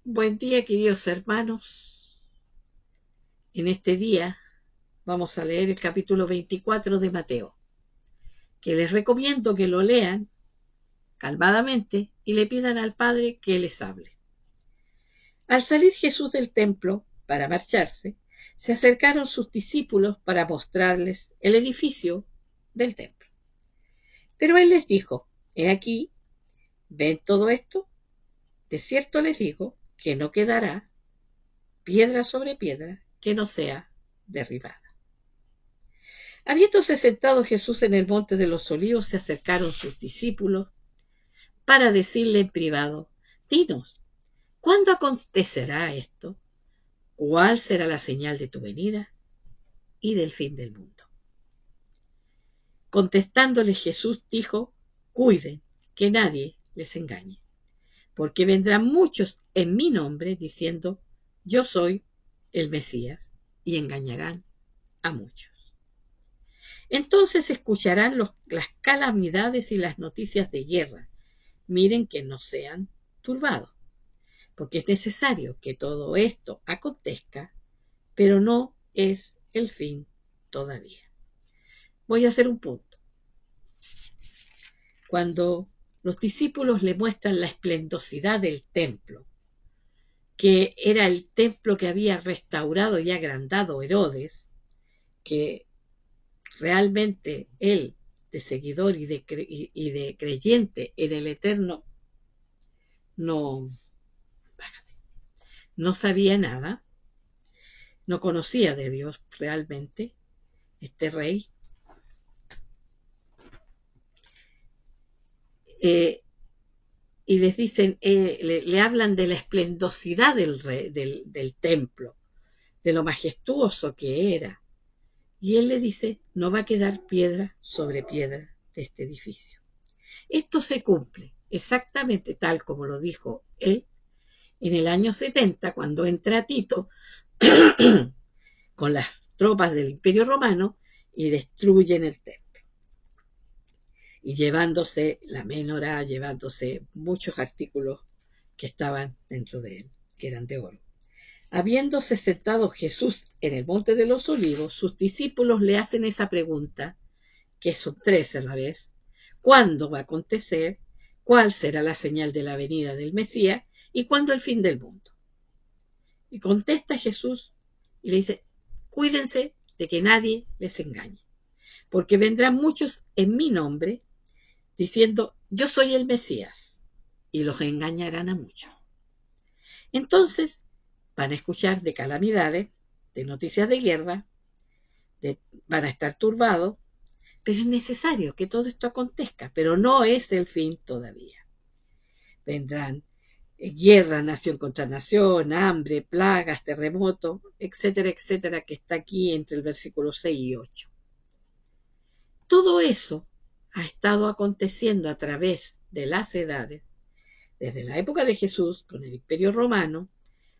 Buen día, queridos hermanos. En este día vamos a leer el capítulo 24 de Mateo, que les recomiendo que lo lean calmadamente y le pidan al Padre que les hable. Al salir Jesús del templo para marcharse, se acercaron sus discípulos para mostrarles el edificio del templo. Pero él les dijo: He aquí, ¿ven todo esto? De cierto les digo que no quedará piedra sobre piedra que no sea derribada. Habiéndose sentado Jesús en el monte de los olivos, se acercaron sus discípulos para decirle en privado: Dinos, ¿cuándo acontecerá esto? ¿Cuál será la señal de tu venida y del fin del mundo? Contestándole Jesús dijo: Cuiden que nadie les engañe, porque vendrán muchos en mi nombre diciendo: Yo soy el Mesías, y engañarán a muchos. Entonces escucharán las calamidades y las noticias de guerra. Miren que no sean turbados, porque es necesario que todo esto acontezca, pero no es el fin todavía. Voy a hacer un punto. Cuando los discípulos le muestran la esplendorosidad del templo, que era el templo que había restaurado y agrandado Herodes, que realmente él, de seguidor y de creyente en el Eterno, no sabía nada, no conocía de Dios realmente, este rey. Y les dicen, le hablan de la esplendorosidad del templo, de lo majestuoso que era. Y él le dice: no va a quedar piedra sobre piedra de este edificio. Esto se cumple exactamente tal como lo dijo él en el año 70, cuando entra Tito con las tropas del Imperio Romano y destruyen el templo. Y llevándose la ménora, llevándose muchos artículos que estaban dentro de él, que eran de oro. Habiéndose sentado Jesús en el monte de los olivos, sus discípulos le hacen esa pregunta, que son tres a la vez: ¿cuándo va a acontecer? ¿Cuál será la señal de la venida del Mesías? ¿Y cuándo el fin del mundo? Y contesta Jesús y le dice: cuídense de que nadie les engañe, porque vendrán muchos en mi nombre diciendo: yo soy el Mesías, y los engañarán a muchos. Entonces van a escuchar de calamidades, de noticias de guerra, van a estar turbados, pero es necesario que todo esto acontezca, pero no es el fin todavía. Vendrán guerra, nación contra nación, hambre, plagas, terremotos, etcétera, etcétera, que está aquí entre el versículo 6 y 8. Todo eso ha estado aconteciendo a través de las edades, desde la época de Jesús con el Imperio Romano,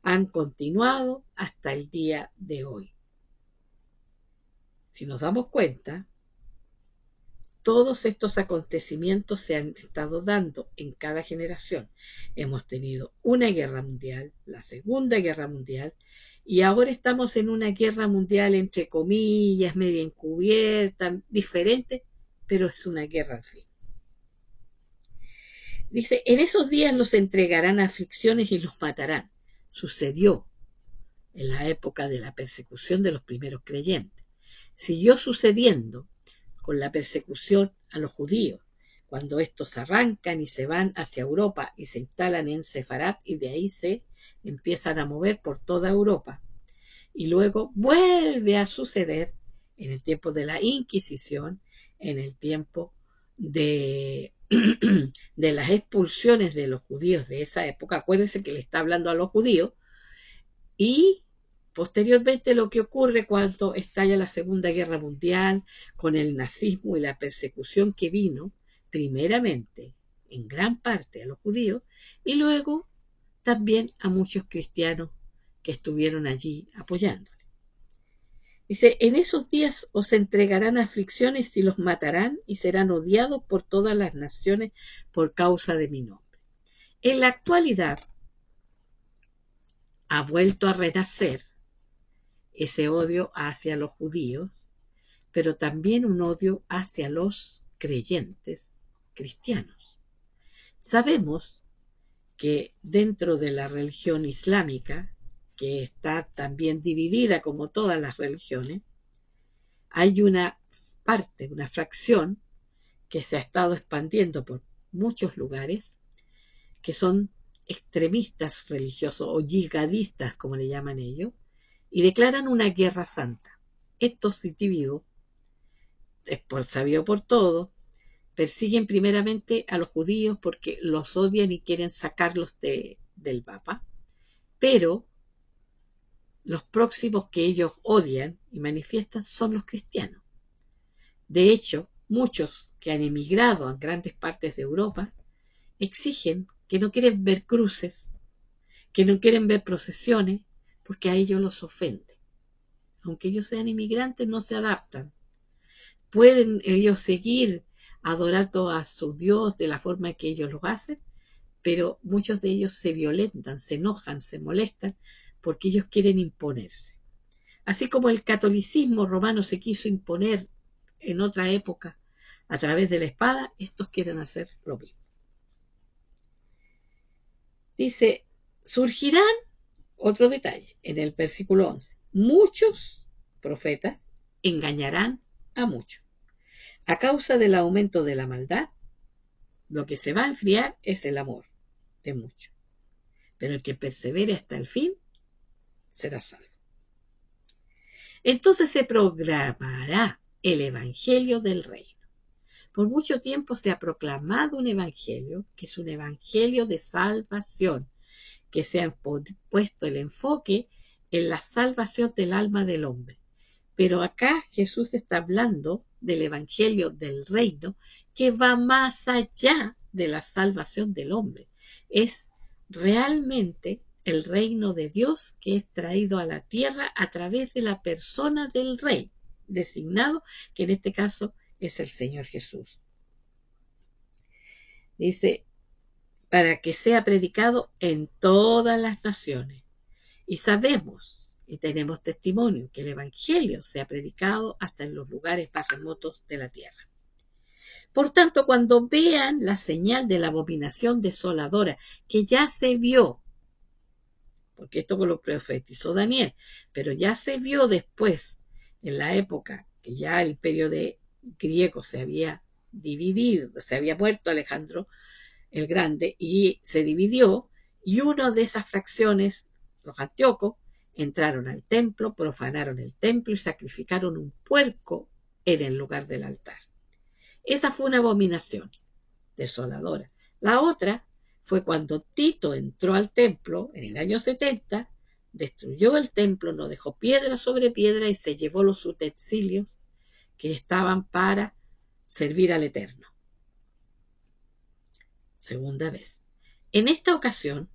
han continuado hasta el día de hoy. Si nos damos cuenta, todos estos acontecimientos se han estado dando en cada generación. Hemos tenido una guerra mundial, la Segunda Guerra Mundial, y ahora estamos en una guerra mundial entre comillas, media encubierta, diferente, pero es una guerra al fin. Dice: en esos días los entregarán a aflicciones y los matarán. Sucedió en la época de la persecución de los primeros creyentes. Siguió sucediendo con la persecución a los judíos, cuando estos arrancan y se van hacia Europa y se instalan en Sefarat, y de ahí se empiezan a mover por toda Europa. Y luego vuelve a suceder en el tiempo de la Inquisición, en el tiempo de las expulsiones de los judíos de esa época. Acuérdense que le está hablando a los judíos. Y posteriormente lo que ocurre cuando estalla la Segunda Guerra Mundial, con el nazismo y la persecución que vino, primeramente en gran parte a los judíos, y luego también a muchos cristianos que estuvieron allí apoyándole. Dice: en esos días os entregarán aflicciones y los matarán, y serán odiados por todas las naciones por causa de mi nombre. En la actualidad, ha vuelto a renacer ese odio hacia los judíos, pero también un odio hacia los creyentes cristianos. Sabemos que dentro de la religión islámica, que está también dividida como todas las religiones, hay una parte, una fracción que se ha estado expandiendo por muchos lugares, que son extremistas religiosos o yihadistas, como le llaman ellos, y declaran una guerra santa. Estos individuos, es por sabido por todo, persiguen primeramente a los judíos porque los odian y quieren sacarlos del Papa, pero los próximos que ellos odian y manifiestan son los cristianos. De hecho, muchos que han emigrado a grandes partes de Europa exigen que no quieren ver cruces, que no quieren ver procesiones, porque a ellos los ofende. Aunque ellos sean inmigrantes, no se adaptan. Pueden ellos seguir adorando a su Dios de la forma que ellos lo hacen, pero muchos de ellos se violentan, se enojan, se molestan, porque ellos quieren imponerse. Así como el catolicismo romano se quiso imponer en otra época a través de la espada, estos quieren hacer lo mismo. Dice, surgirán, otro detalle, en el versículo 11, muchos profetas engañarán a muchos. A causa del aumento de la maldad, lo que se va a enfriar es el amor de muchos. Pero el que persevere hasta el fin será salvo. Entonces se proclamará el evangelio del reino. Por mucho tiempo se ha proclamado un evangelio, que es un evangelio de salvación, que se ha puesto el enfoque en la salvación del alma del hombre. Pero acá Jesús está hablando del evangelio del reino, que va más allá de la salvación del hombre. Es realmente el reino de Dios que es traído a la tierra a través de la persona del rey designado, que en este caso es el Señor Jesús. Dice, para que sea predicado en todas las naciones. Y sabemos y tenemos testimonio que el evangelio se ha predicado hasta en los lugares más remotos de la tierra. Por tanto, cuando vean la señal de la abominación desoladora que ya se vio, porque esto lo profetizó Daniel, pero ya se vio después, en la época que ya el imperio griego se había dividido, se había muerto Alejandro el Grande y se dividió, y una de esas fracciones, los antíocos, entraron al templo, profanaron el templo y sacrificaron un puerco en el lugar del altar. Esa fue una abominación desoladora. La otra fue cuando Tito entró al templo en el año 70, destruyó el templo, no dejó piedra sobre piedra y se llevó los utensilios que estaban para servir al Eterno. Segunda vez. En esta ocasión,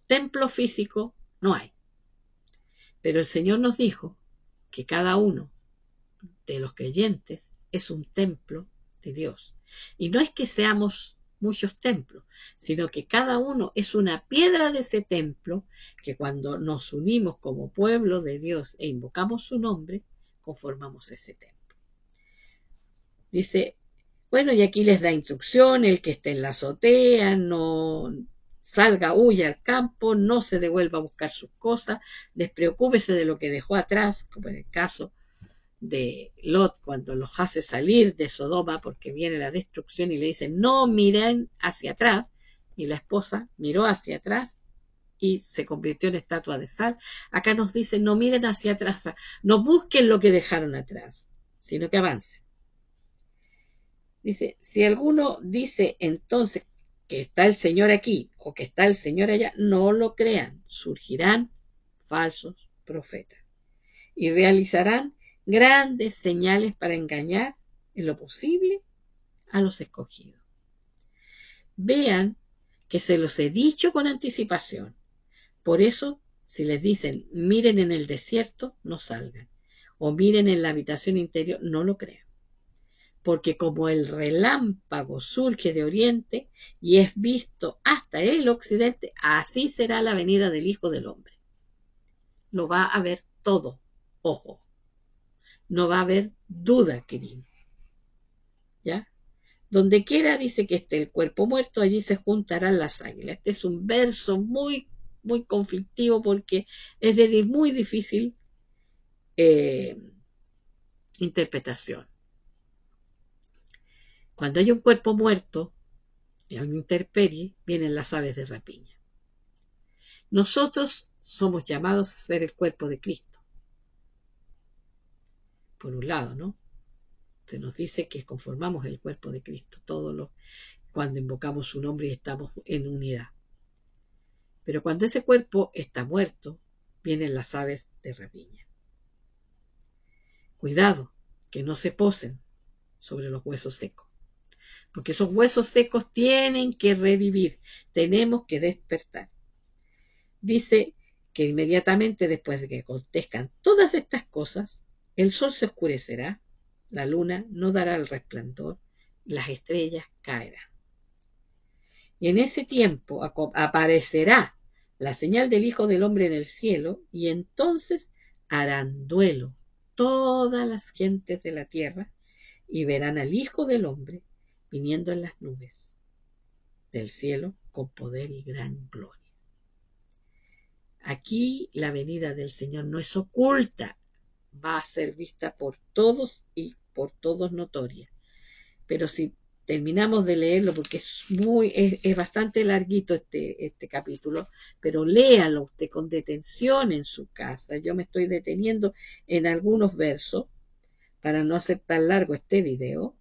templo físico no hay. Pero el Señor nos dijo que cada uno de los creyentes es un templo de Dios. Y no es que seamos muchos templos, sino que cada uno es una piedra de ese templo, que cuando nos unimos como pueblo de Dios e invocamos su nombre, conformamos ese templo. Dice, bueno, y aquí les da instrucción, el que esté en la azotea, no salga, huya al campo, no se devuelva a buscar sus cosas, despreocúpese de lo que dejó atrás, como en el caso de Lot, cuando los hace salir de Sodoma porque viene la destrucción y le dicen, no miren hacia atrás, y la esposa miró hacia atrás y se convirtió en estatua de sal. Acá nos dicen, no miren hacia atrás, no busquen lo que dejaron atrás, sino que avancen. Dice, si alguno dice entonces que está el Señor aquí o que está el Señor allá, no lo crean, surgirán falsos profetas y realizarán grandes señales para engañar en lo posible a los escogidos. Vean que se los he dicho con anticipación. Por eso, si les dicen miren en el desierto, no salgan. O miren en la habitación interior, no lo crean. Porque como el relámpago surge de oriente y es visto hasta el occidente, así será la venida del Hijo del Hombre. lo va a ver todo. Ojo, no va a haber duda que vino. ¿Ya? Donde quiera dice que esté el cuerpo muerto, allí se juntarán las águilas. Este es un verso muy, muy conflictivo porque es de muy difícil interpretación. Cuando hay un cuerpo muerto, y hay una intemperie, vienen las aves de rapiña. Nosotros somos llamados a ser el cuerpo de Cristo. Por un lado, ¿no? Se nos dice que conformamos el cuerpo de Cristo, cuando invocamos su nombre y estamos en unidad. Pero cuando ese cuerpo está muerto, vienen las aves de rapiña. Cuidado, que no se posen sobre los huesos secos, porque esos huesos secos tienen que revivir, tenemos que despertar. Dice que inmediatamente después de que acontezcan todas estas cosas, el sol se oscurecerá, la luna no dará el resplandor, las estrellas caerán. Y en ese tiempo aparecerá la señal del Hijo del Hombre en el cielo, y entonces harán duelo todas las gentes de la tierra, y verán al Hijo del Hombre viniendo en las nubes del cielo con poder y gran gloria. Aquí la venida del Señor no es oculta, va a ser vista por todos y por todos notoria. Pero si terminamos de leerlo, porque es bastante larguito este capítulo, pero léalo usted con detención en su casa. Yo me estoy deteniendo en algunos versos para no hacer tan largo este video,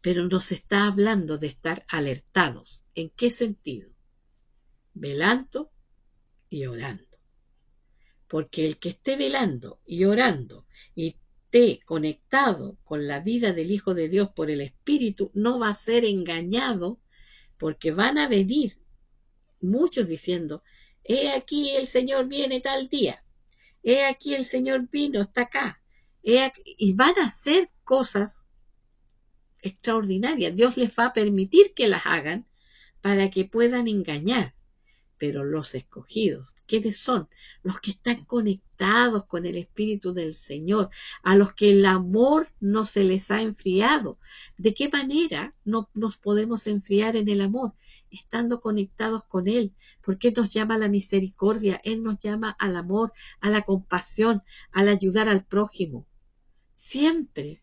pero nos está hablando de estar alertados. ¿En qué sentido? Velando y orando. Porque el que esté velando y orando y esté conectado con la vida del Hijo de Dios por el Espíritu, no va a ser engañado, porque van a venir muchos diciendo, he aquí el Señor viene tal día, he aquí el Señor vino, está acá, y van a hacer cosas extraordinarias. Dios les va a permitir que las hagan para que puedan engañar. Pero los escogidos, ¿quiénes son? Los que están conectados con el Espíritu del Señor, a los que el amor no se les ha enfriado. ¿De qué manera no nos podemos enfriar en el amor? Estando conectados con Él, porque Él nos llama a la misericordia, Él nos llama al amor, a la compasión, al ayudar al prójimo. Siempre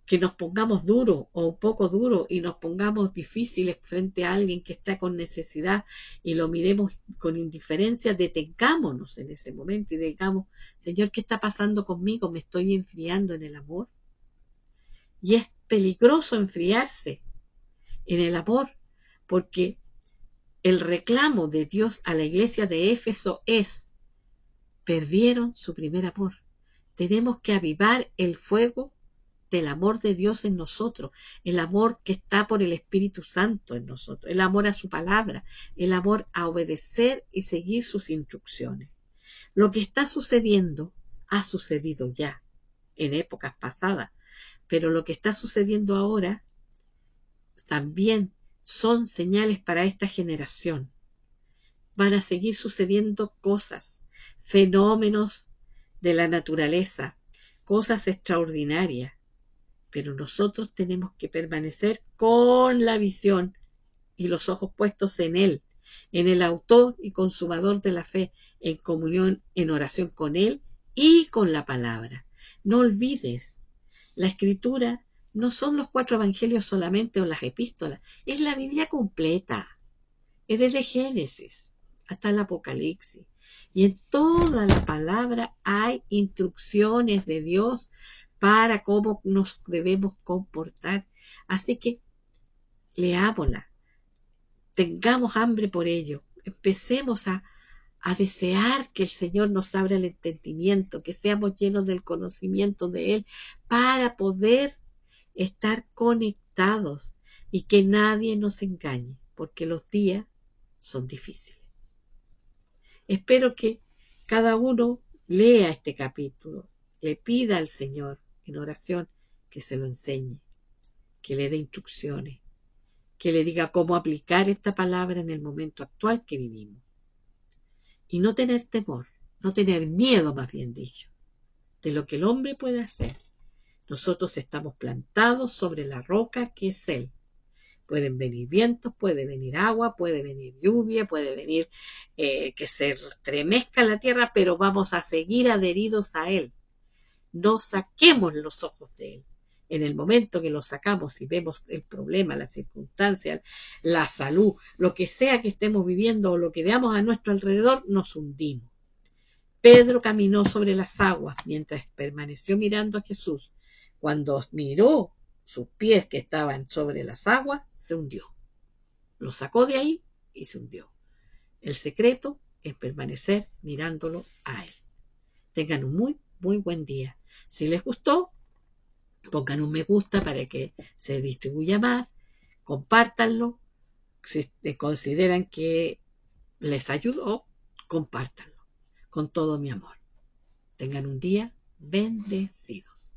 que nos pongamos duros o un poco duros y nos pongamos difíciles frente a alguien que está con necesidad y lo miremos con indiferencia, detengámonos en ese momento y digamos, Señor, ¿qué está pasando conmigo? ¿Me estoy enfriando en el amor? Y es peligroso enfriarse en el amor, porque el reclamo de Dios a la iglesia de Éfeso es, perdieron su primer amor. Tenemos que avivar el fuego del amor de Dios en nosotros, el amor que está por el Espíritu Santo en nosotros, el amor a su palabra, el amor a obedecer y seguir sus instrucciones. Lo que está sucediendo ha sucedido ya en épocas pasadas, pero lo que está sucediendo ahora también son señales para esta generación. Van a seguir sucediendo cosas, fenómenos de la naturaleza, cosas extraordinarias. Pero nosotros tenemos que permanecer con la visión y los ojos puestos en Él, en el autor y consumador de la fe, en comunión, en oración con Él y con la palabra. No olvides, la Escritura no son los 4 evangelios solamente o las epístolas, es la Biblia completa, es desde Génesis hasta el Apocalipsis. Y en toda la palabra hay instrucciones de Dios para cómo nos debemos comportar. Así que leámosla, tengamos hambre por ello, empecemos a desear que el Señor nos abra el entendimiento, que seamos llenos del conocimiento de Él para poder estar conectados y que nadie nos engañe, porque los días son difíciles. Espero que cada uno lea este capítulo, le pida al Señor en oración que se lo enseñe, que le dé instrucciones, que le diga cómo aplicar esta palabra en el momento actual que vivimos. y no tener temor, no tener miedo, más bien dicho, de lo que el hombre puede hacer. Nosotros estamos plantados sobre la roca que es Él. Pueden venir vientos, puede venir agua, puede venir lluvia, puede venir que se estremezca la tierra, pero vamos a seguir adheridos a Él. No saquemos los ojos de Él. En el momento que los sacamos y vemos el problema, la circunstancia, la salud, lo que sea que estemos viviendo o lo que veamos a nuestro alrededor, nos hundimos. Pedro caminó sobre las aguas mientras permaneció mirando a Jesús. Cuando miró sus pies que estaban sobre las aguas, se hundió. Lo sacó de ahí y se hundió. El secreto es permanecer mirándolo a Él. Tengan un muy, muy buen día. Si les gustó, pongan un me gusta para que se distribuya más, compártanlo. Si consideran que les ayudó, compártanlo con todo mi amor. Tengan un día bendecidos.